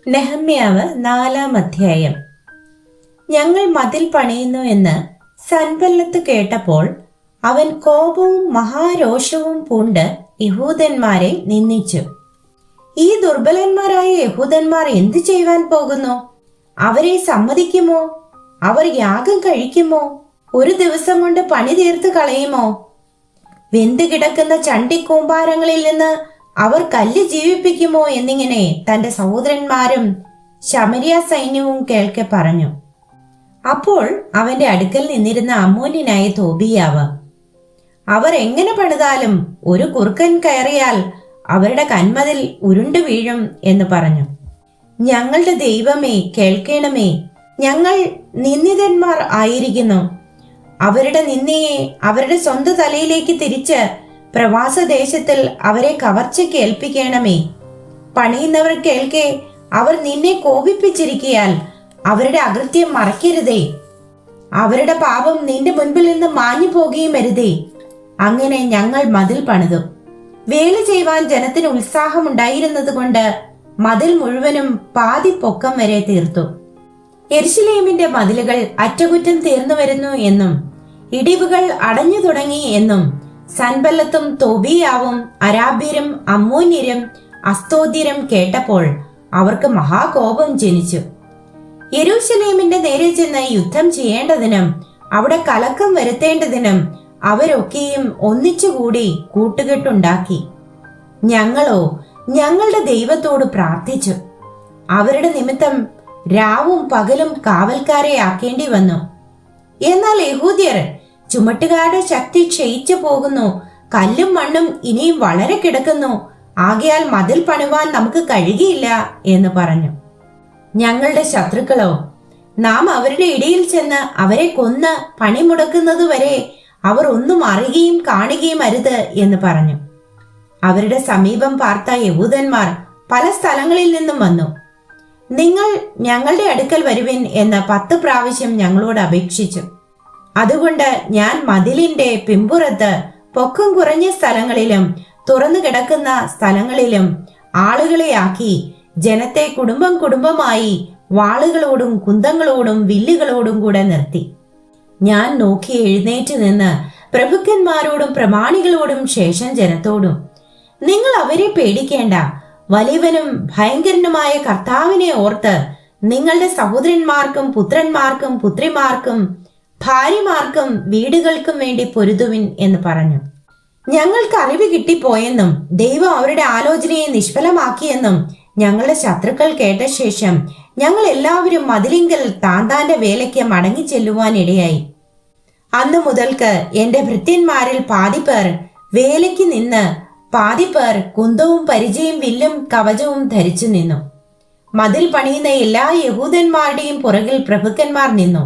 നെഹമ്യാവ് 4-ാം അധ്യായം. ഞങ്ങൾ മതിൽ പണിയുന്നു എന്ന് സൻബല്ലത്ത് കേട്ടപ്പോൾ അവൻ കോപവും മഹാരോഷവും പൂണ്ട് യഹൂദന്മാരെ നിന്ദിച്ചു. ഈ ദുർബലന്മാരായ യഹൂദന്മാർ എന്തു ചെയ്യുവാൻ പോകുന്നു? അവരെ സമ്മതിക്കുമോ? അവർ യാഗം കഴിക്കുമോ? ഒരു ദിവസം കൊണ്ട് പണി തീർത്ത് കളയുമോ? വെന്തു കിടക്കുന്ന ചണ്ടിക്കൂമ്പാരങ്ങളിൽ നിന്ന് അവർ കല്ല് ജീവിപ്പിക്കുമോ എന്നിങ്ങനെ തന്റെ സഹോദരന്മാരും ശമരിയ സൈന്യവും കേൾക്കെ പറഞ്ഞു. അപ്പോൾ അവന്റെ അടുക്കൽ നിന്നിരുന്ന അമ്മോന്യനായ തോബിയാവ്, അവർ എങ്ങനെ പണിതാലും ഒരു കുറുക്കൻ കയറിയാൽ അവരുടെ കന്മതിൽ ഉരുണ്ടു വീഴും എന്ന് പറഞ്ഞു. ഞങ്ങളുടെ ദൈവമേ, കേൾക്കണമേ, ഞങ്ങൾ നിന്ദിതന്മാർ ആയിരിക്കുന്നു. അവരുടെ നിന്ദയെ അവരുടെ സ്വന്തം തലയിലേക്ക് തിരിച്ച് പ്രവാസദേശത്തിൽ അവരെ കവർച്ചയ്ക്ക് ഏൽപ്പിക്കണമേ. പണിയുന്നവർ കേൾക്കെ അവർ നിന്നെ കോപിപ്പിച്ചിരിക്കയാൽ അവരുടെ അകൃത്യം മറക്കരുതേ. അവരുടെ പാപം നിന്റെ മുൻപിൽ നിന്ന് മാഞ്ഞു പോകുകയും അരുതേ. അങ്ങനെ ഞങ്ങൾ മതിൽ പണിതു. വേല ചെയ്യുവാൻ ജനത്തിന് ഉത്സാഹമുണ്ടായിരുന്നത് കൊണ്ട് മതിൽ മുഴുവനും പാതി പൊക്കം വരെ തീർത്തു. യെരുശലേമിന്റെ മതിലുകൾ അറ്റകുറ്റം തീർന്നു വരുന്നു എന്നും ഇടിവുകൾ അടഞ്ഞു തുടങ്ങി എന്നും സൻബല്ലത്തും തോബിയാവും അരാബ്യരും അമ്മോന്യരും അസ്തോദ്യരും കേട്ടപ്പോൾ അവർക്ക് മഹാകോപം ജനിച്ചു. യെരൂശലേമിന്റെ നേരെ ചെന്ന് യുദ്ധം ചെയ്യേണ്ടതിനും അവിടെ കലക്കം വരുത്തേണ്ടതിനും അവരൊക്കെയും ഒന്നിച്ചുകൂടി കൂട്ടുകെട്ടുണ്ടാക്കി. ഞങ്ങളോ ഞങ്ങളുടെ ദൈവത്തോട് പ്രാർത്ഥിച്ചു. അവരുടെ നിമിത്തം രാവും പകലും കാവൽക്കാരെ ആക്കേണ്ടി വന്നു. എന്നാൽ യഹൂദ്യർ, ചുമട്ടുകാരുടെ ശക്തി ക്ഷയിച്ചു പോകുന്നു, കല്ലും മണ്ണും ഇനിയും വളരെ കിടക്കുന്നു, ആകയാൽ മതിൽ പണിവാൻ നമുക്ക് കഴിയുകയില്ല എന്ന് പറഞ്ഞു. ഞങ്ങളുടെ ശത്രുക്കളോ, നാം അവരുടെ ഇടയിൽ ചെന്ന് അവരെ കൊന്ന് പണി മുടക്കുന്നതുവരെ അവർ ഒന്നും അറിയുകയും കാണുകയും അരുത് എന്ന് പറഞ്ഞു. അവരുടെ സമീപം പാർത്ത യഹൂദന്മാർ പല സ്ഥലങ്ങളിൽ നിന്നും വന്നു. നിങ്ങൾ ഞങ്ങളുടെ അടുക്കൽ വരുവിൻ എന്ന് 10 പ്രാവശ്യം ഞങ്ങളോട് അപേക്ഷിച്ചു. അതുകൊണ്ട് ഞാൻ മതിലിന്റെ പിമ്പുറത്ത് പൊക്കം കുറഞ്ഞ സ്ഥലങ്ങളിലും തുറന്നു കിടക്കുന്ന സ്ഥലങ്ങളിലും ആളുകളെ ആക്കി ജനത്തെ കുടുംബം കുടുംബമായി വാളുകളോടും കുന്തങ്ങളോടും വില്ലുകളോടും കൂടെ നിർത്തി. ഞാൻ നോക്കി എഴുന്നേറ്റ് നിന്ന് പ്രഭുക്കന്മാരോടും പ്രമാണികളോടും ശേഷം ജനത്തോടും, നിങ്ങൾ അവരെ പേടിക്കേണ്ട. വലിയവനും ഭയങ്കരനുമായ കർത്താവിനെ ഓർത്ത് നിങ്ങളുടെ സഹോദരന്മാർക്കും പുത്രന്മാർക്കും പുത്രിമാർക്കും ഭാര്യമാർക്കും വീടുകൾക്കും വേണ്ടി പൊരുതുവിൻ എന്ന് പറഞ്ഞു. ഞങ്ങൾക്ക് അറിവ് കിട്ടിപ്പോയെന്നും ദൈവം അവരുടെ ആലോചനയെ നിഷ്ഫലമാക്കിയെന്നും ഞങ്ങളുടെ ശത്രുക്കൾ കേട്ട ശേഷം ഞങ്ങൾ എല്ലാവരും മതിലിങ്കൽ താന്താന്റെ വേലയ്ക്ക് മടങ്ങി ചെല്ലുവാൻ ഇടയായി. അന്നു മുതൽക്ക് എന്റെ ഭൃത്യന്മാരിൽ പാതിപ്പേർ വേലയ്ക്ക് നിന്ന് പാതിപ്പേർ കുന്തവും പരിചയും വില്ലും കവചവും ധരിച്ചു നിന്നു. മതിൽ പണിയുന്ന എല്ലാ യഹൂദന്മാരുടെയും പുറകിൽ പ്രഭുക്കന്മാർ നിന്നു.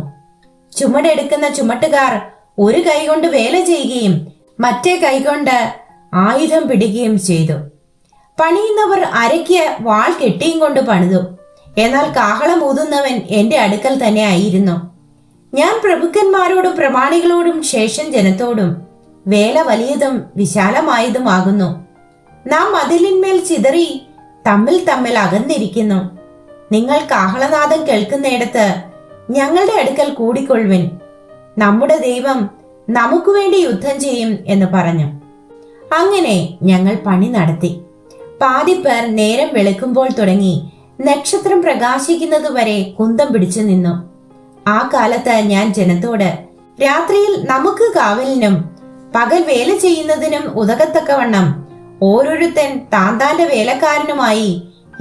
ചുമടെടുക്കുന്ന ചുമട്ടുകാർ ഒരു കൈകൊണ്ട് വേല ചെയ്യുകയും മറ്റേ കൈകൊണ്ട് ആയുധം പിടിക്കുകയും ചെയ്തു. പണിയുന്നവർ അരയ്ക്ക് വാൾ കെട്ടിയും കൊണ്ട് പണിതു. എന്നാൽ കാഹളം ഊതുന്നവൻ എന്റെ അടുക്കൽ തന്നെ ആയിരുന്നു. ഞാൻ പ്രഭുക്കന്മാരോടും പ്രമാണികളോടും ശേഷം ജനത്തോടും, വേല വലിയതും വിശാലമായതുമാകുന്നു. നാം മതിലിന്മേൽ ചിതറി തമ്മിൽ തമ്മിൽ അകന്നിരിക്കുന്നു. നിങ്ങൾ കാഹളനാദം കേൾക്കുന്നിടത്ത് ഞങ്ങളുടെ അടുക്കൽ കൂടിക്കൊള്ളുവിൻ. നമ്മുടെ ദൈവം നമുക്ക് വേണ്ടി യുദ്ധം ചെയ്യും എന്ന് പറഞ്ഞു. അങ്ങനെ ഞങ്ങൾ പണി നടത്തി. പാതിപ്പേർ നേരം വെളുക്കുമ്പോൾ തുടങ്ങി നക്ഷത്രം പ്രകാശിക്കുന്നതുവരെ കുന്തം പിടിച്ചു നിന്നു. ആ കാലത്ത് ഞാൻ ജനത്തോട്, രാത്രിയിൽ നമുക്ക് കാവലിനും പകൽ വേല ചെയ്യുന്നതിനും ഉതകത്തക്കവണ്ണം ഓരോരുത്തൻ താന്താന്റെ വേലക്കാരനുമായി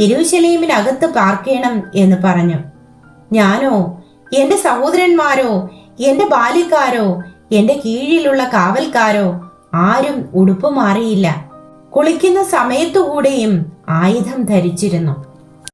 യെരൂശലേമിനകത്ത് പാർക്കണം എന്ന് പറഞ്ഞു. ഞാനോ എന്റെ സഹോദരന്മാരോ എന്റെ ബാല്യക്കാരോ എന്റെ കീഴിലുള്ള കാവൽക്കാരോ ആരും ഉടുപ്പ് മാറിയില്ല. കുളിക്കുന്ന സമയത്തുകൂടെയും ആയുധം ധരിച്ചിരുന്നു.